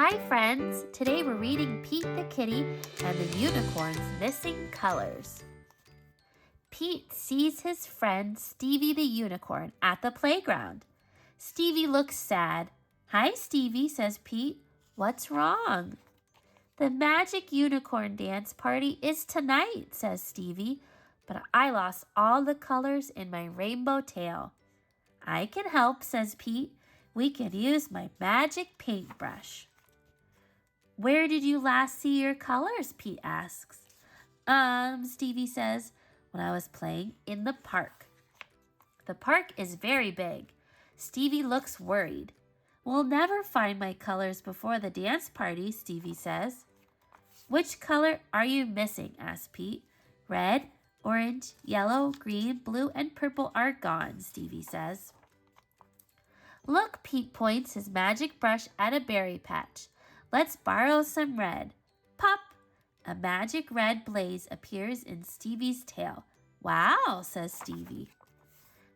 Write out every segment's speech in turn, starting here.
Hi friends! Today we're reading Pete the Kitty and the Unicorn's Missing Colors. Pete sees his friend Stevie the Unicorn at the playground. Stevie looks sad. Hi Stevie, says Pete. What's wrong? The magic unicorn dance party is tonight, says Stevie, but I lost all the colors in my rainbow tail. I can help, says Pete. We can use my magic paintbrush. Where did you last see your colors? Pete asks. Stevie says, when I was playing in the park. The park is very big. Stevie looks worried. We'll never find my colors before the dance party, Stevie says. Which color are you missing? Asks Pete. Red, orange, yellow, green, blue, and purple are gone, Stevie says. Look, Pete points his magic brush at a berry patch. Let's borrow some red. Pop! A magic red blaze appears in Stevie's tail. Wow, says Stevie.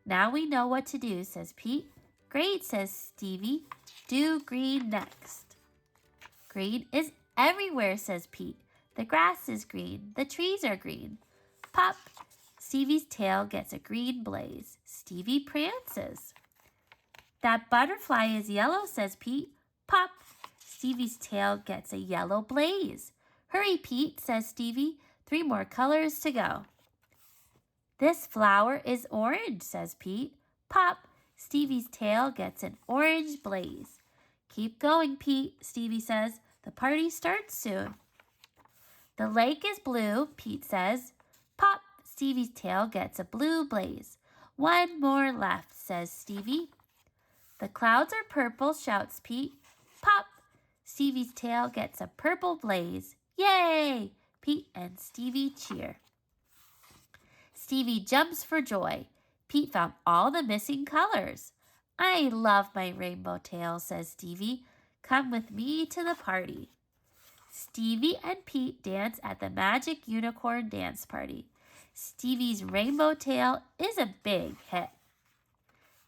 Now we know what to do, says Pete. Great, says Stevie. Do green next. Green is everywhere, says Pete. The grass is green. The trees are green. Pop! Stevie's tail gets a green blaze. Stevie prances. That butterfly is yellow, says Pete. Pop! Stevie's tail gets a yellow blaze. Hurry, Pete, says Stevie. 3 more colors to go. This flower is orange, says Pete. Pop! Stevie's tail gets an orange blaze. Keep going, Pete, Stevie says. The party starts soon. The lake is blue, Pete says. Pop! Stevie's tail gets a blue blaze. 1 more left, says Stevie. The clouds are purple, shouts Pete. Pop! Stevie's tail gets a purple blaze. Yay! Pete and Stevie cheer. Stevie jumps for joy. Pete found all the missing colors. I love my rainbow tail, says Stevie. Come with me to the party. Stevie and Pete dance at the magic unicorn dance party. Stevie's rainbow tail is a big hit.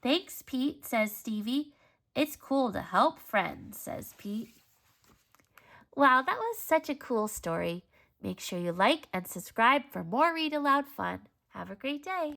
Thanks, Pete, says Stevie. It's cool to help friends, says Pete. Wow, that was such a cool story. Make sure you like and subscribe for more Read Aloud fun. Have a great day.